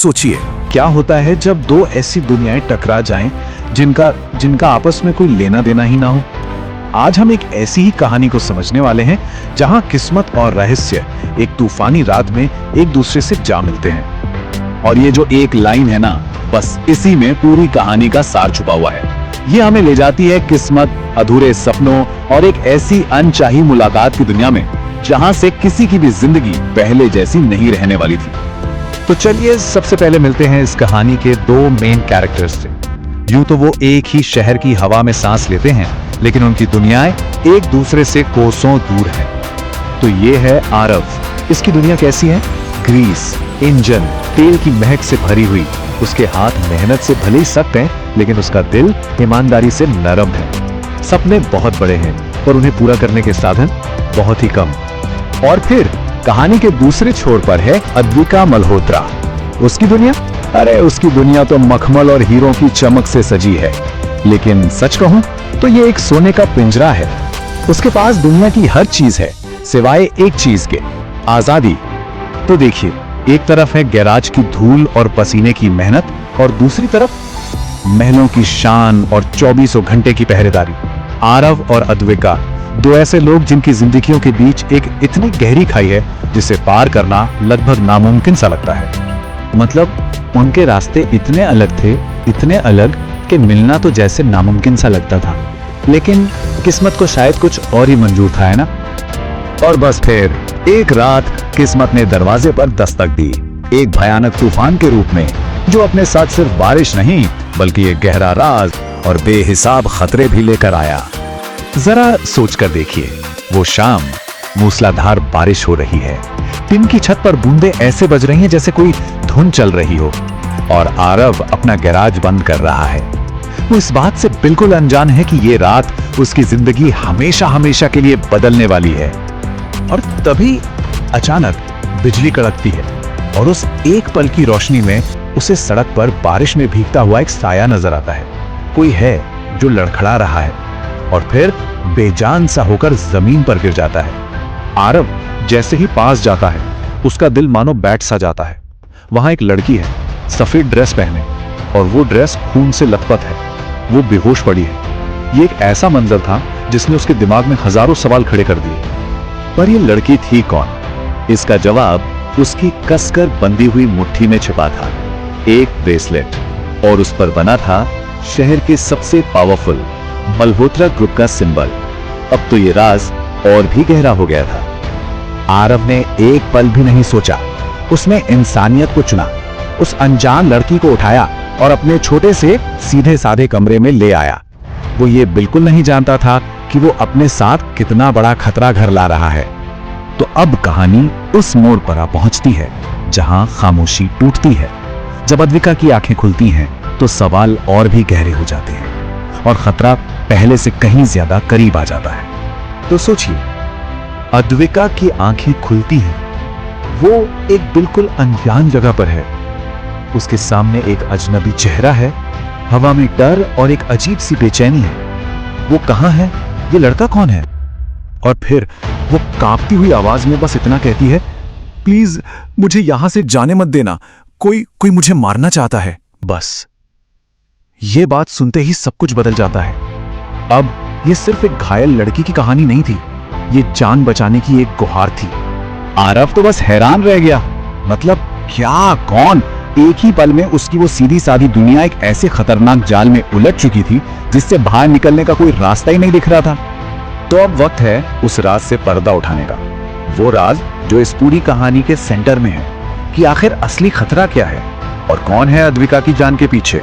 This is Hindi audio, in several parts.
सोचिए क्या होता है जब दो ऐसी दुनियाएं टकरा जाएं जिनका आपस में कोई लेना देना ही ना हो। आज हम एक ऐसी ही कहानी को समझने वाले हैं जहां किस्मत और रहस्य एक तूफानी रात में एक दूसरे से जा मिलते हैं। और ये जो एक लाइन है ना, बस इसी में पूरी कहानी का सार छुपा हुआ है। ये हमें ले जाती है किस्मत, अधूरे सपनों और एक ऐसी अनचाही मुलाकात की दुनिया में जहां से किसी की भी जिंदगी पहले जैसी नहीं रहने वाली थी। तो चलिए सबसे पहले मिलते हैं इस कहानी के दो मेन कैरेक्टर्स से। यूं तो वो एक ही शहर की हवा में सांस लेते हैं, लेकिन उनकी दुनियाएं एक दूसरे से कोसों दूर हैं। तो ये है आरव। इसकी दुनिया कैसी है? ग्रीस, इंजन, तेल की महक से भरी हुई। उसके हाथ मेहनत से भले ही सख्त हैं, लेकिन उसका दिल ईमानदारी से नरम है। सपने बहुत बड़े हैं और उन्हें पूरा करने के साधन बहुत ही कम। और फिर कहानी के दूसरे छोर पर है अद्विका मल्होत्रा। उसकी दुनिया, अरे उसकी दुनिया तो मखमल और हीरों की चमक से सजी है, लेकिन सच कहूं तो ये एक सोने का पिंजरा है। उसके पास दुनिया की हर चीज है सिवाय एक चीज के, आजादी। तो देखिए, एक तरफ है गैराज की धूल और पसीने की मेहनत, और दूसरी तरफ महलों की शान और 24 घंटे की पहरेदारी। आरव और अद्विका, दो ऐसे लोग जिनकी जिंदगियों के बीच एक इतनी गहरी खाई है जिसे पार करना लगभग नामुमकिन सा लगता है। मतलब उनके रास्ते इतने अलग थे, इतने अलग कि मिलना तो जैसे नामुमकिन सा लगता था। लेकिन किस्मत को शायद कुछ और ही मंजूर था, है ना? और बस फिर एक रात किस्मत ने दरवाजे पर दस्तक दी, एक भयानक तूफान के रूप में, जो अपने साथ सिर्फ बारिश नहीं बल्कि एक गहरा राज और बेहिसाब खतरे भी लेकर आया। जरा सोचकर देखिए, वो शाम मूसलाधार बारिश हो रही है, टिन की छत पर बूंदें ऐसे बज रही हैं जैसे कोई धुन चल रही हो, और आरव अपना गैराज बंद कर रहा है। वो इस बात से बिल्कुल अनजान है कि ये रात उसकी जिंदगी हमेशा हमेशा के लिए बदलने वाली है। और तभी अचानक बिजली कड़कती है, और उस एक पल की रोशनी में उसे सड़क पर बारिश में भीगता हुआ एक साया नजर आता है। कोई है जो लड़खड़ा रहा है और फिर बेजान सा होकर जमीन पर गिर जाता है। आरव जैसे ही पास जाता है, उसका दिल मानो बैठ सा जाता है। वहां एक लड़की है, सफेद ड्रेस पहने, और वो ड्रेस खून से लथपथ है। वो बेहोश पड़ी है। ये एक ऐसा मंजर था जिसने उसके दिमाग में हजारों सवाल खड़े कर दिए। पर ये लड़की थी कौन? इसका जवाब उसकी कसकर बंधी हुई मुट्ठी में छिपा था, एक ब्रेसलेट, और उस पर बना था शहर के सबसे पावरफुल मल्होत्रा ग्रुप का सिंबल। अब तो ये राज और भी गहरा हो गया था। आरव ने एक पल भी नहीं सोचा, उसने इंसानियत को चुना, उस अनजान लड़की को उठाया और अपने छोटे से सीधे साधे कमरे में ले आया। वो ये बिल्कुल नहीं जानता था कि वो अपने साथ कितना बड़ा खतरा घर ला रहा है। तो अब कहानी उस मोड़ पर आ पहुंचती है जहां खामोशी टूटती है। जब अद्विका की आंखें खुलती हैं तो सवाल और भी गहरे हो जाते हैं और खतरा पहले से कहीं ज्यादा करीब आ जाता है। तो सोचिए, अद्विका की आंखें खुलती हैं, वो एक बिल्कुल अनजान जगह पर है। उसके सामने एक अजनबी चेहरा है, हवा में डर और एक अजीब सी बेचैनी है। वो कहां है? ये लड़का कौन है? और फिर वो कांपती हुई आवाज में बस इतना कहती है, प्लीज मुझे यहां से जाने मत देना, कोई मुझे मारना चाहता है। बस ये बात सुनते ही सब कुछ बदल जाता है। अब ये सिर्फ एक घायल लड़की की कहानी नहीं थी, ये जान बचाने की एक गुहार थी। आरव तो बस हैरान रह गया। मतलब क्या, कौन? एक ही पल में उसकी वो सीधी सादी दुनिया एक ऐसे खतरनाक जाल में उलझ चुकी थी जिससे बाहर निकलने का कोई रास्ता ही नहीं दिख रहा था। तो अब वक्त है उस राज से पर्दा उठाने का, वो राज जो इस पूरी कहानी के सेंटर में है कि आखिर असली खतरा क्या है और कौन है अद्विका की जान के पीछे।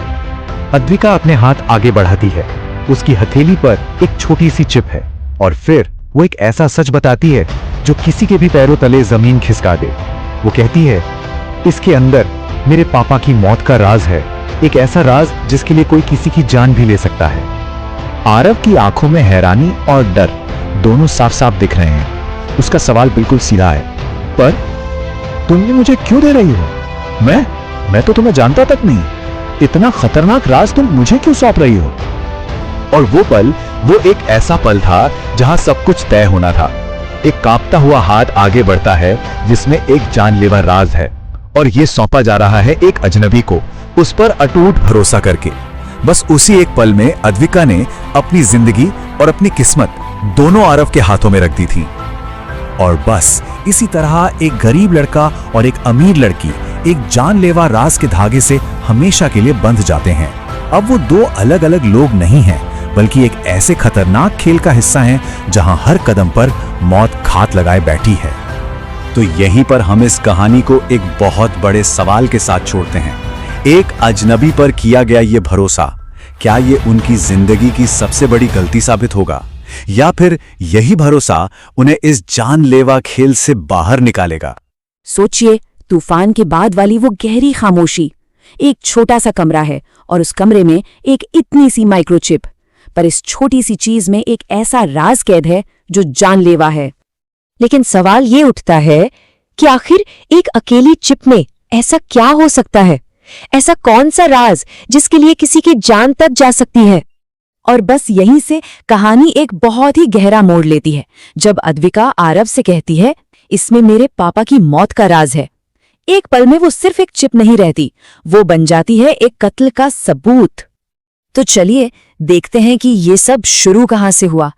अद्विका अपने हाथ आगे बढ़ाती है, उसकी हथेली पर एक छोटी सी चिप है, और फिर वो एक ऐसा सच बताती है जो किसी के भी पैरों तले जमीन खिसका दे। वो कहती है, इसके अंदर मेरे पापा की मौत का राज है, एक ऐसा राज जिसके लिए कोई किसी की जान भी ले सकता है। आरव की आंखों में हैरानी और डर दोनों साफ साफ दिख रहे हैं। उसका सवाल बिल्कुल सीधा है, पर तुम मुझे क्यों दे रही हो? मैं तो तुम्हें जानता तक नहीं, इतना खतरनाक राज तुम मुझे क्यों सौंप रही हो? और वो पल, वो एक ऐसा पल था जहां सब कुछ तय होना था। एक कांपता हुआ हाथ आगे बढ़ता है जिसमें एक जानलेवा राज है, और ये सौंपा जा रहा है एक अजनबी को, उस पर अटूट भरोसा करके। बस उसी एक पल में अद्विका ने अपनी जिंदगी और अपनी किस्मत दोनों आरव के हाथों में रख दी थी। और बस इसी तरह एक गरीब लड़का और एक अमीर लड़की एक जानलेवा राज के धागे से हमेशा के लिए बंध जाते हैं। अब वो दो अलग अलग लोग नहीं हैं, बल्कि एक ऐसे खतरनाक खेल का हिस्सा हैं जहां हर कदम पर मौत घात लगाए बैठी है। तो यहीं पर हम इस कहानी को एक बहुत बड़े सवाल के साथ छोड़ते हैं। एक अजनबी पर किया गया ये भरोसा, क्या ये उनकी जिंदगी की सबसे बड़ी गलती साबित होगा, या फिर यही भरोसा उन्हें इस जानलेवा खेल से बाहर निकालेगा? सोचिए, तूफान के बाद वाली वो गहरी खामोशी। एक छोटा सा कमरा है और उस कमरे में एक इतनी सी माइक्रोचिप, पर इस छोटी सी चीज में एक ऐसा राज कैद है जो जानलेवा है। लेकिन सवाल ये उठता है कि आखिर एक अकेली चिप में ऐसा क्या हो सकता है? ऐसा कौन सा राज जिसके लिए किसी की जान तक जा सकती है? और बस यहीं से कहानी एक बहुत ही गहरा मोड़ लेती है, जब अद्विका आरव से कहती है, इसमें मेरे पापा की मौत का राज है। एक पल में वो सिर्फ एक चिप नहीं रहती, वो बन जाती है एक कत्ल का सबूत। तो चलिए देखते हैं कि ये सब शुरू कहां से हुआ।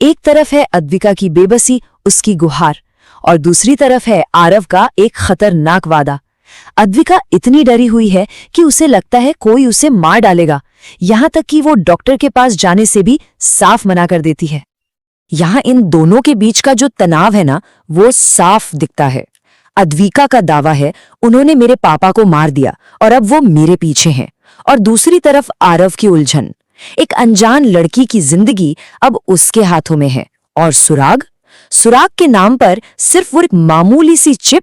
एक तरफ है अद्विका की बेबसी, उसकी गुहार, और दूसरी तरफ है आरव का एक खतरनाक वादा। अद्विका इतनी डरी हुई है कि उसे लगता है कोई उसे मार डालेगा, यहां तक कि वो डॉक्टर के पास जाने से भी साफ मना कर देती है। यहां इन दोनों के बीच का जो तनाव है ना, वो साफ दिखता है। अद्विका का दावा है, उन्होंने मेरे पापा को मार दिया और अब वो मेरे पीछे हैं। और दूसरी तरफ आरव की उलझन, एक अनजान लड़की की जिंदगी अब उसके हाथों में है। और सुराग के नाम पर सिर्फ वो एक मामूली सी चिप।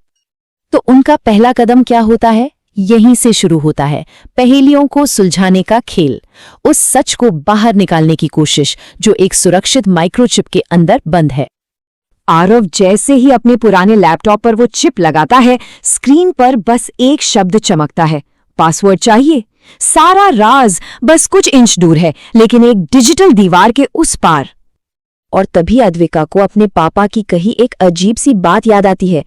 तो उनका पहला कदम क्या होता है? यहीं से शुरू होता है पहेलियों को सुलझाने का खेल, उस सच को बाहर निकालने की कोशिश जो एक सुरक्षित माइक्रोचिप के अंदर बंद है। आरव जैसे ही अपने पुराने लैपटॉप पर वो चिप लगाता है, स्क्रीन पर बस एक शब्द चमकता है, पासवर्ड चाहिए। सारा राज बस कुछ इंच दूर है, लेकिन एक डिजिटल दीवार के उस पार। और तभी अद्विका को अपने पापा की कही एक अजीब सी बात याद आती है,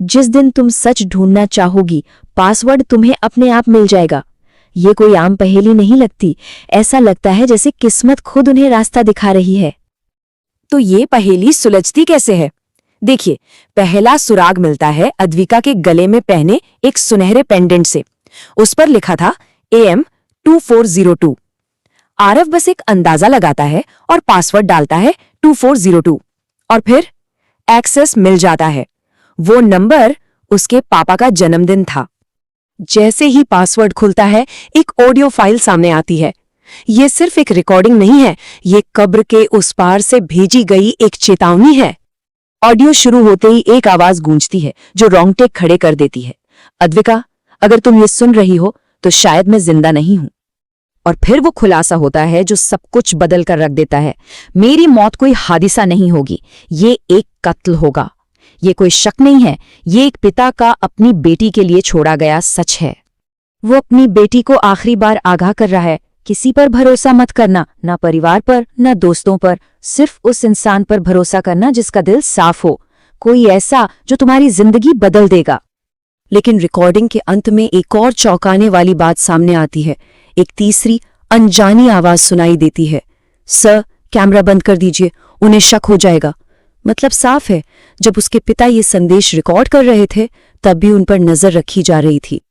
जिस दिन तुम सच ढूंढना चाहोगी, पासवर्ड तुम्हें अपने आप मिल जाएगा। ये कोई आम पहेली नहीं लगती, ऐसा लगता है जैसे किस्मत खुद उन्हें रास्ता दिखा रही है। तो ये पहेली सुलझती कैसे है? देखिए, पहला सुराग मिलता है अद्विका के गले में पहने एक सुनहरे पेंडेंट से। उस पर लिखा था AM 2402। आरव बस एक अंदाजा लगाता है और पासवर्ड डालता है 2402, और फिर एक्सेस मिल जाता है। वो नंबर उसके पापा का जन्मदिन था। जैसे ही पासवर्ड खुलता है, एक ऑडियो फाइल सामने आती है। ये सिर्फ एक रिकॉर्डिंग नहीं है, ये कब्र के उस पार से भेजी गई एक चेतावनी है। ऑडियो शुरू होते ही एक आवाज गूंजती है जो रोंगटे खड़े कर देती है, अद्विका, अगर तुम ये सुन रही हो तो शायद मैं जिंदा नहीं हूं। और फिर वो खुलासा होता है जो सब कुछ बदल कर रख देता है। मेरी मौत कोई हादिसा नहीं होगी, ये एक कत्ल होगा। ये कोई शक नहीं है, ये एक पिता का अपनी बेटी के लिए छोड़ा गया सच है। वो अपनी बेटी को आखिरी बार आगाह कर रहा है, किसी पर भरोसा मत करना, ना परिवार पर, ना दोस्तों पर, सिर्फ उस इंसान पर भरोसा करना जिसका दिल साफ हो, कोई ऐसा जो तुम्हारी जिंदगी बदल देगा। लेकिन रिकॉर्डिंग के अंत में एक और चौंकाने वाली बात सामने आती है। एक तीसरी अनजानी आवाज सुनाई देती है, सर, कैमरा बंद कर दीजिए, उन्हें शक हो जाएगा। मतलब साफ है, जब उसके पिता ये संदेश रिकॉर्ड कर रहे थे, तब भी उन पर नजर रखी जा रही थी।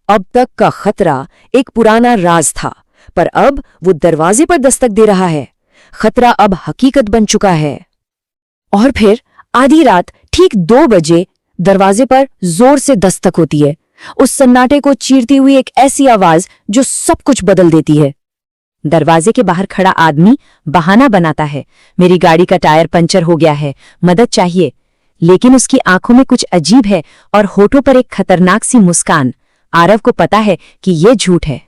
अब तक का खतरा एक पुराना राज था, पर अब वो दरवाजे पर दस्तक दे रहा है। खतरा अब हकीकत बन चुका है। और फिर आधी रात ठीक 2 बजे दरवाजे पर जोर से दस्तक होती है। उस सन्नाटे को चीरती हुई एक ऐसी आवाज जो सब कुछ बदल देती है। दरवाजे के बाहर खड़ा आदमी बहाना बनाता है, मेरी गाड़ी का टायर पंचर हो गया है, मदद चाहिए। लेकिन उसकी आंखों में कुछ अजीब है और होठों पर एक खतरनाक सी मुस्कान। आरव को पता है कि ये झूठ है।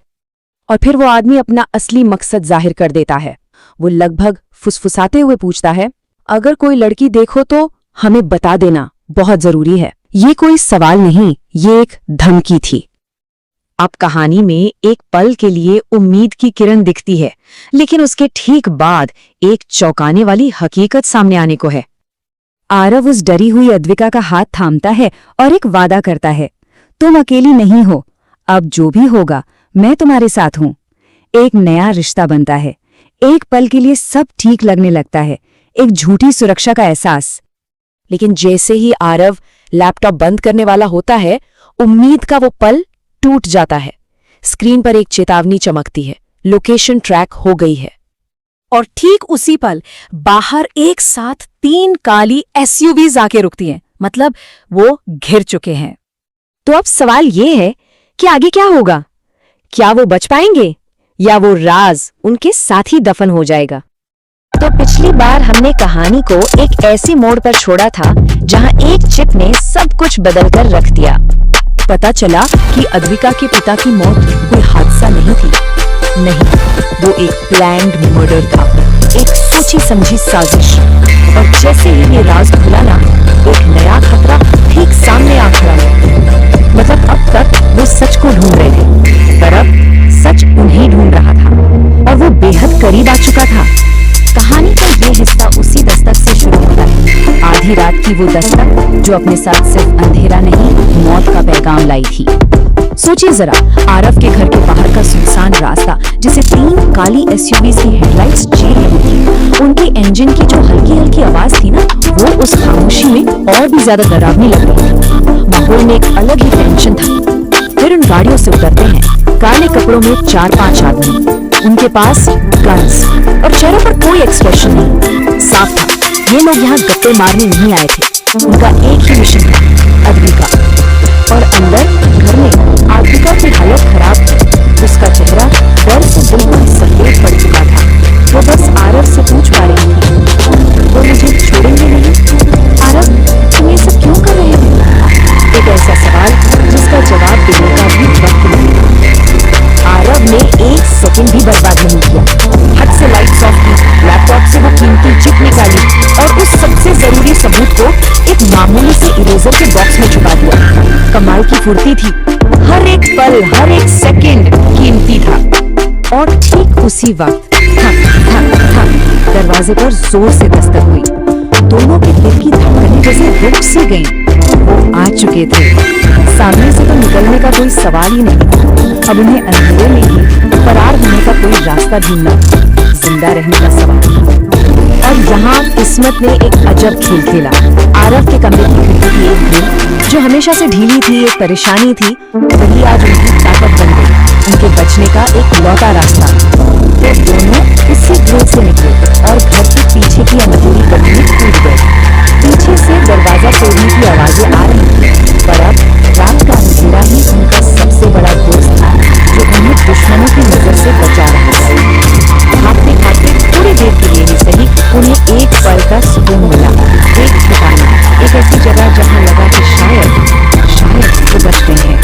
और फिर वो आदमी अपना असली मकसद जाहिर कर देता है। वो लगभग फुसफुसाते हुए पूछता है, अगर कोई लड़की देखो तो हमें बता देना, बहुत जरूरी है। ये कोई सवाल नहीं, ये एक धमकी थी। अब कहानी में एक पल के लिए उम्मीद की किरण दिखती है, लेकिन उसके ठीक बाद एक चौंकाने वाली हकीकत सामने आने को है। आरव उस डरी हुई अद्विका का हाथ थामता है और एक वादा करता है, तुम अकेली नहीं हो, अब जो भी होगा मैं तुम्हारे साथ हूं। एक नया रिश्ता बनता है, एक पल के लिए सब ठीक लगने लगता है, एक झूठी सुरक्षा का एहसास। लेकिन जैसे ही आरव लैपटॉप बंद करने वाला होता है, उम्मीद का वो पल टूट जाता है। स्क्रीन पर एक चेतावनी चमकती है, लोकेशन ट्रैक हो गई है। और ठीक उसी पल बाहर एक साथ 3 काली एसयूवीज आके रुकती हैं, मतलब वो घिर चुके हैं। तो अब सवाल ये है कि आगे क्या होगा? क्या वो बच पाएंगे या वो राज उनके साथ ही दफन हो जाएगा? तो पिछली बार हमने कहानी को एक ऐसे मोड़ पर छोड़ा था जहां एक चिप ने सब कुछ बदलकर रख दिया। पता चला कि अद्विका के पिता की मौत कोई हादसा नहीं थी, नहीं, वो एक प्लान्ड मर्डर था, एक सोची समझी साजिश। और जैसे ही ये राज खुला ना, एक नया खतरा ठीक सामने आ खड़ा है। मतलब अब तक वो सच को ढूंढ रहे थे, पर अब सच उन्हें ढूंढ रहा था और वो बेहद करीब आ चुका था। कहानी का ये हिस्सा उसी दस्तक से शुरू होता है, आधी रात की वो दस्तक जो अपने साथ सिर्फ अंधेरा नहीं, मौत का पैगाम लाई थी। सोचिए जरा, आरव के घर के बाहर का सुनसान रास्ता जिसे 3 काली एसयूवीज की हेडलाइट्स चीर रही थी, उनके इंजन की जो हल्की हल्की आवाज थी ना, वो उस खामोशी में और भी ज्यादा डरावनी लग रही थी। माहौल में एक अलग ही टेंशन था। फिर उन गाड़ियों से उतरते हैं काले कपड़ों में 4-5 आदमी, उनके पास गन्स और चेहरों पर कोई एक्सप्रेशन नहीं। साफ था, ये लोग यहाँ गप्पे मारने नहीं आए थे, उनका एक ही मिशन था, अद्विका। और अंदर घर में अद्विका की हालत खराब थी, उसका चेहरा डर से बिल्कुल सफेद पड़ चुका था। वो बस आरव से पूछ पा रही थी, वो मुझे छोड़ेंगे नहीं? आरव, तुम ये सब क्यों कर रहे हो? एक ऐसा सवाल जिसका जवाब देने का भी वक्त नहीं। आरव ने 1 सेकंड भी बर्बाद नहीं किया, हट से लाइट्स ऑफ की, लैपटॉप से वो कीमती चिप निकाली और उस सबसे जरूरी सबूत को एक मामूली से इरेजर के बॉक्स में छुपा दिया। कमाल की फुर्ती थी, हर एक पल, हर एक सेकंड कीमती था। और ठीक उसी वक्त दरवाजे पर जोर से दस्तक हुई। दोनों के दिल की धड़कनें जैसे रुक सी गईं। वो आ चुके थे, सामने से तो निकलने का कोई सवाल ही नहीं। अब उन्हें अंधेरे में ही फरार होने का कोई रास्ता ढूंढना, जिंदा रहने का सवाल। और यहाँ किस्मत ने एक अजब खेल खेला। आरव के कमरे की खिड़की की एक ग्रिल जो हमेशा से ढीली थी, एक परेशानी थी, वही आज उनकी ताकत बन गई, उनके बचने का एक लौटा रास्ता। तो दोनों इसी ग्रिल से निकले और घर के पीछे की अंधेरी गली में कूद गए। पीछे से दरवाजा तोड़ने की आवाजें आ रही थी, पर अब रात का अंधेरा ही उनका सबसे बड़ा दोस्त था, जो उन्हें दुश्मनों की नजर से बचा रहा था। भागते भागते थोड़ी देर के लिए ही सही, उन्हें एक पल का सुकून मिला, एक ठिकाना, एक ऐसी जगह जहां लगा कि शायद वो बच गए हैं।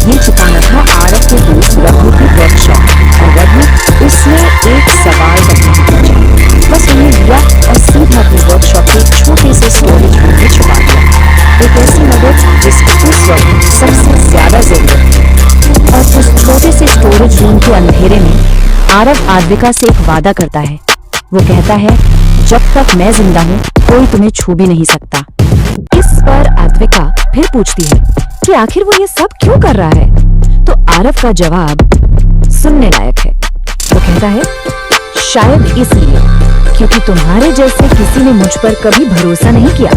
ये ठिकाना था आरव के दोस्त रघु की वर्कशॉप। और रघु, उसने एक सवाल तक नहीं पूछा, बस उन्हें लिया और सीधा अपनी वर्कशॉप के एक छोटे से स्टोरेज रूम में छुपा दिया। एक ऐसी मदद जिसकी उस वक्त सबसे ज्यादा जरूरत थी। और उस छोटे से स्टोरेज रूम के अंधेरे में आरव अद्विका से एक वादा करता है। वो कहता है, जब तक मैं जिंदा हूँ कोई तुम्हें छू भी नहीं सकता। इस पर अद्विका फिर पूछती है कि आखिर वो ये सब क्यों कर रहा है? तो आरव का जवाब सुनने लायक है। वो कहता है, शायद इसलिए क्योंकि तुम्हारे जैसे किसी ने मुझ पर कभी भरोसा नहीं किया।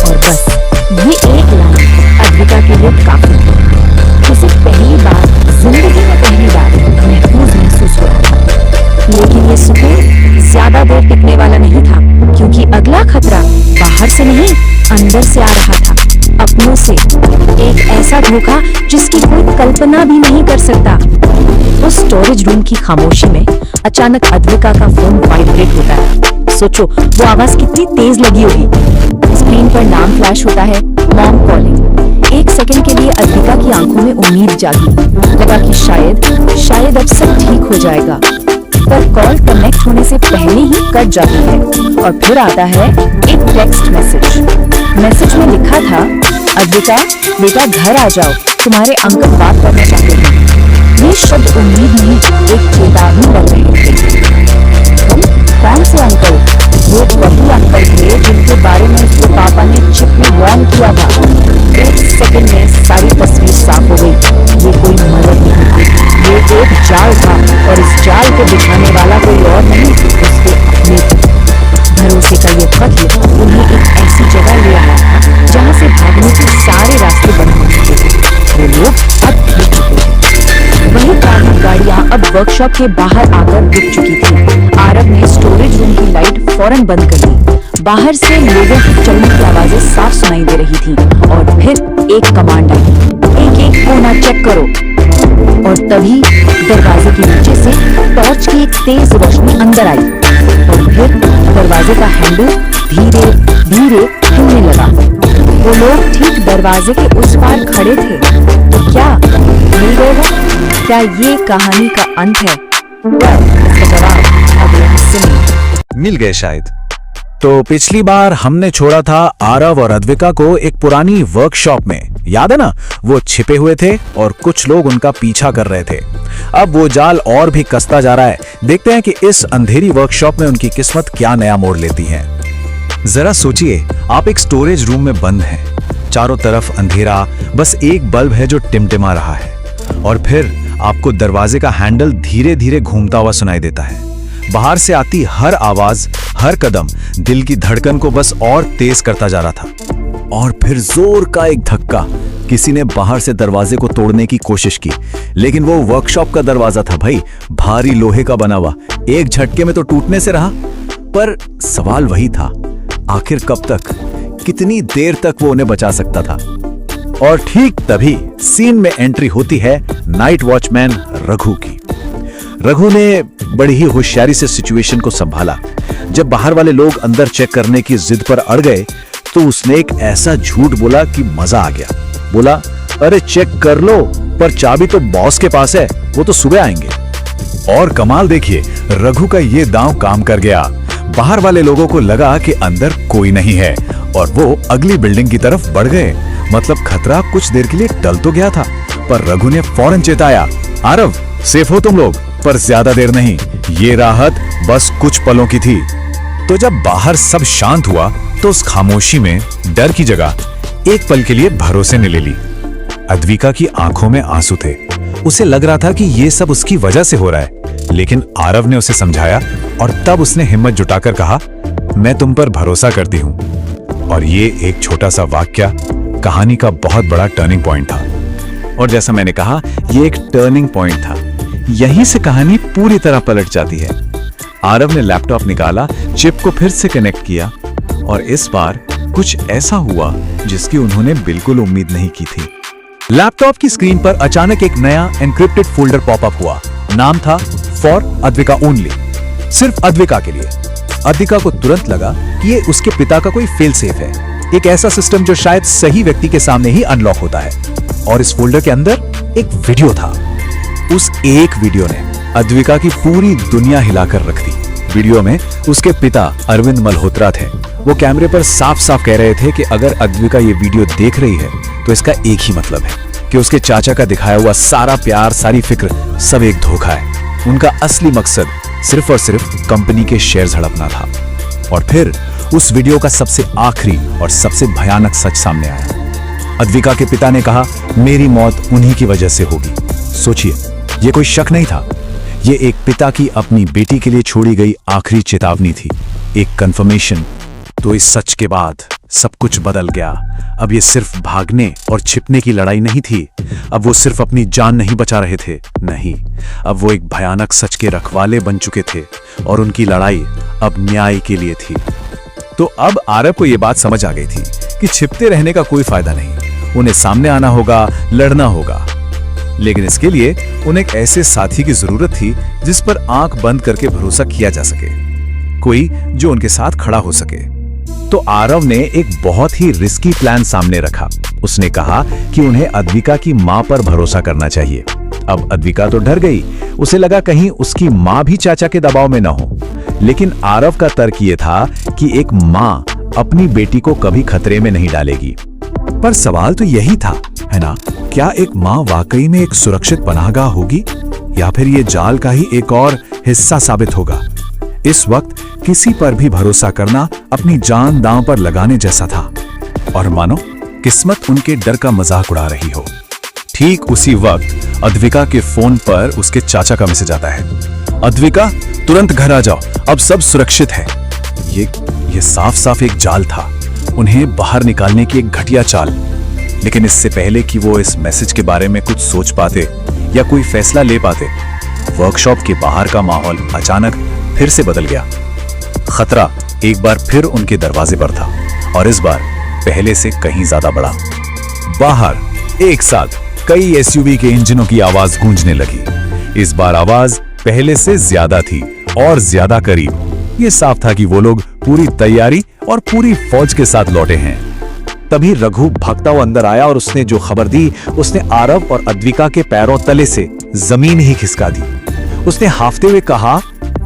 और बस ये एक लाइन अद्विका के लिए काफी थी। उसे पहली बार, जिंदगी में पहली बार महफूज महसूस हो रहा था। लेकिन ये सुकून ज्यादा देर टिकने वाला नहीं था, क्योंकि अगला खतरा बाहर से नहीं, अंदर से आ रहा था, अपनों से। एक ऐसा धोखा जिसकी कोई कल्पना भी नहीं कर सकता। उस स्टोरेज रूम की खामोशी में अचानक अद्विका का फोन वाइब्रेट होता है। सोचो वो आवाज कितनी तेज लगी होगी। स्क्रीन पर नाम फ्लैश होता है, मॉम कॉलिंग। एक सेकंड के लिए अद्विका की आंखों में उम्मीद जागी, लगा कि शायद अब सब ठीक हो जाएगा। पर कॉल कनेक्ट होने से पहले ही कट जाती है और फिर आता है एक टेक्स्ट मैसेज में लिखा था, अद्विका बेटा घर आ जाओ, तुम्हारे अंकल बात करना चाहते हैं। ये शब्द उम्मीद नहीं, एक चेतावनी लग रही थी। तुम कौन से अंकल? वो वही अंकल थे जिनके बारे में उसके पापा ने चिप में वार्न किया था। एक सेकंड में सारी तस्वीर साफ हो गई। ये कोई मदद नहीं थी, ये एक जाल था, और इस जाल को बिछाने वाला कोई और नहीं, उसके अपने थे। भरोसे का ये कत्ल उन्हें एक ऐसी जगह ले आया था जहां से भागने के सारे रास्ते बंद हो चुके थे। वो लोग अब थक चुके थे। वही काली गाड़ियां अब वर्कशॉप के बाहर आकर रुक चुकी थी। आरव ने स्टोरेज रूम की लाइट फौरन बंद कर दी। बाहर से लोगों की चलने की आवाजें साफ सुनाई दे रही थी, और फिर एक कमांड आई, एक कोना चेक करो। और तभी दरवाजे के नीचे से टॉर्च की एक तेज रोशनी अंदर आई, और फिर दरवाजे का हैंडल धीरे धीरे हिलने लगा। वो लोग ठीक दरवाजे के उस पार खड़े थे। तो क्या मिल गए वो? क्या ये कहानी का अंत है? इसका जवाब अगले हिस्से में। मिल गए शायद। तो पिछली बार हमने छोड़ा था आरव और अद्विका को एक पुरानी वर्कशॉप में, याद है ना? वो छिपे हुए थे और कुछ लोग उनका पीछा कर रहे थे। अब वो जाल और भी कसता जा रहा है। देखते हैं कि इस अंधेरी वर्कशॉप में उनकी किस्मत क्या नया मोड़ लेती है। जरा सोचिए, आप एक स्टोरेज रूम में बंद हैं। चारों तरफ अंधेरा, बस एक बल्ब है जो टिमटिमा रहा है, और फिर आपको दरवाजे का हैंडल धीरे धीरे घूमता हुआ सुनाई देता है। बाहर से आती हर आवाज, हर कदम दिल की धड़कन को बस और तेज करता जा रहा था। और फिर जोर का एक धक्का। किसी ने बाहर से दरवाजे को तोड़ने की कोशिश की, लेकिन वो वर्कशॉप का दरवाजा था भाई, भारी लोहे का बना हुआ। एक झटके में तो टूटने से रहा। पर सवाल वही था, आखिर कब तक, कितनी देर तक वो उन्हें बचा सकता था? और ठीक तभी सीन में एंट्री होती है नाइट वॉचमैन रघु की। रघु ने बड़ी ही होशियारी से सिचुएशन को संभाला। जब बाहर वाले लोग अंदर चेक करने की जिद पर अड़ गए, तो उसने एक ऐसा झूठ बोला कि मजा आ गया। बोला, अरे चेक कर लो, पर चाबी तो बॉस के पास है, वो तो सुबह आएंगे। और कमाल देखिए, रघु का ये दांव काम कर गया। बाहर वाले लोगों को लगा कि अंदर कोई नहीं है, और वो अगली बिल्डिंग की तरफ बढ़ गए। मतलब खतरा कुछ देर के लिए टल तो गया था, पर रघु ने फौरन चेताया, आरव सेफ हो तुम लोग, पर ज्यादा देर नहीं, ये राहत बस कुछ पलों की थी। तो जब बाहर सब शांत हुआ, तो उस खामोशी में डर की जगह एक पल के लिए भरोसे ने ले ली। अद्विका की आंखों में आंसू थे। उसे लग रहा था कि ये सब उसकी वजह से हो रहा है, लेकिन आरव ने उसे समझाया, और तब उसने हिम्मत जुटाकर कहा, मैं तुम पर भरोसा करती हूं। और ये एक छोटा सा वाक्या कहानी का बहुत बड़ा टर्निंग पॉइंट था। और जैसा मैंने कहा, ये एक टर्निंग पॉइंट था। यहीं से कहानी पूरी तरह पलट जाती है। आरव ने लैपटॉप निकाला, चिप को फिर से कनेक्ट किया, और इस बार कुछ ऐसा हुआ जिसकी उन्होंने बिल्कुल उम्मीद नहीं की थी। लैपटॉप की स्क्रीन पर अचानक एक नया एन्क्रिप्टेड फोल्डर पॉपअप हुआ। नाम था फॉर अद्विका ओनली, सिर्फ अद्विका के लिए। अद्विका को तुरंत लगा कि ये उसके पिता का कोई फेल सेफ है, एक ऐसा सिस्टम जो शायद सही व्यक्ति के सामने ही अनलॉक होता है। और इस फोल्डर के अंदर एक वीडियो था। उस एक वीडियो ने अद्विका की पूरी दुनिया हिलाकर रख दी। वीडियो में उसके पिता अरविंद मल्होत्रा थे। वो कैमरे पर साफ साफ कह रहे थे कि अगर अद्विका ये वीडियो देख रही है, तो इसका एक ही मतलब है कि उसके चाचा का दिखाया हुआ सारा प्यार, सारी फिक्र सब एक धोखा है। उनका असली मकसद सिर्फ और सिर्फ कंपनी के शेयर्स हड़पना था। और फिर उस वीडियो का सबसे आखिरी और सबसे भयानक सच सामने आया। अद्विका के पिता ने कहा, मेरी मौत उन्हीं की वजह से होगी। सोचिए, ये कोई शक नहीं था, ये एक पिता की अपनी बेटी के लिए छोड़ी गई आखिरी चेतावनी थी, एक कंफर्मेशन। तो इस सच के बाद सब कुछ बदल गया। अब ये सिर्फ भागने और छिपने की लड़ाई नहीं थी। अब वो सिर्फ अपनी जान नहीं बचा रहे थे, नहीं, अब वो एक भयानक सच के रखवाले बन चुके थे, और उनकी लड़ाई अब न्याय के लिए थी। तो अब आरव को ये बात समझ आ गई थी कि छिपते रहने का कोई फायदा नहीं, उन्हें सामने आना होगा, लड़ना होगा। लेकिन इसके लिए उन्हें एक ऐसे साथी की जरूरत थी जिस पर आंख बंद करके भरोसा किया जा सके, कोई जो उनके साथ खड़ा हो सके। तो आरव ने एक बहुत ही रिस्की प्लान सामने रखा। उसने कहा कि उन्हें अद्विका की मां पर भरोसा करना चाहिए। अब अद्विका तो डर गई, उसे लगा कहीं उसकी मां भी चाचा के दबाव में न हो। लेकिन आरव का तर्क ये था कि एक मां अपनी बेटी को कभी खतरे में नहीं डालेगी। पर सवाल तो यही था, है ना? क्या एक मां वाकई में एक सुरक्षित पनाहगाह होगी, या फिर ये जाल का ही एक और हिस्सा साबित होगा? इस वक्त किसी पर भी भरोसा करना अपनी जान दांव पर लगाने जैसा था। और मानो किस्मत उनके डर का मजाक उड़ा रही हो। ठीक उसी वक्त अद्विका के फोन पर उसके चाचा का मैसेज आता है। अद्विका, तुरंत घर आ जाओ, अब सब सुरक्षित है। ये साफ साफ एक जाल था, उन्हें बाहर निकालने की एक घटिया चाल। लेकिन इससे पहले कि वो इस मैसेज के बारे में कुछ सोच पाते या कोई फैसला ले पाते, वर्कशॉप के बाहर का माहौल अचानक फिर से बदल गया। खतरा एक बार फिर उनके दरवाजे पर था, और इस बार पहले से कहीं ज्यादा बड़ा। बाहर एक साथ कई एसयूवी के इंजनों की आवाज गूंजने लगी। इस बार आवाज पहले से ज्यादा थी और ज्यादा करीब। ये साफ था कि वो लोग पूरी तैयारी और पूरी फौज के साथ लौटे हैं। तभी रघु भागता हुआ अंदर आया और उसने जो खबर दी, उसने आरव और अद्विका के पैरों तले से जमीन ही खिसका दी। उसने हाफते हुए कहा,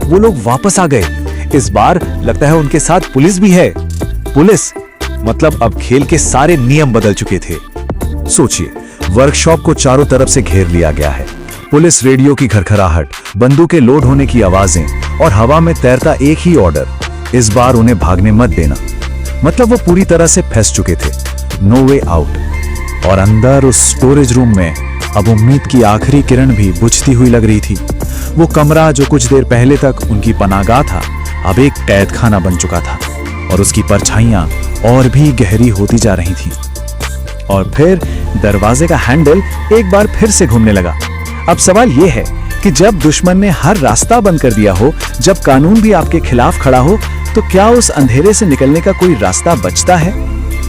वो लोग वापस आ गए। इस बार लगता है उनके साथ पुलिस भी है। पुलिस मतलब अब खेल के सारे नियम बदल चुके थे। सोचिए, वर्कशॉप को चारों तरफ से घेर लिया गया है। पुलिस रेडियो की खरखराहट, बंदूकें लोड होने की आवाजें और हवा में तैरता एक ही ऑर्डर, इस बार उन्हें भागने मत देना। मतलब वो पूरी तरह से फंस चुके थे, नो वे आउट। और अंदर उस स्टोरेज रूम में अब उम्मीद की आखिरी किरण भी बुझती हुई लग रही थी। वो कमरा जो कुछ देर पहले तक उनकी पनाहगाह था, अब एक कैद खाना बन चुका था, और उसकी परछाइयां और भी गहरी होती जा रही थीं। और फिर दरवाजे का हैंडल एक बार फिर से घूमने लगा। अब सवाल यह है कि जब दुश्मन ने हर रास्ता बंद कर दिया हो, जब कानून भी आपके खिलाफ खड़ा हो, तो क्या उस अंधेरे से निकलने का कोई रास्ता बचता है?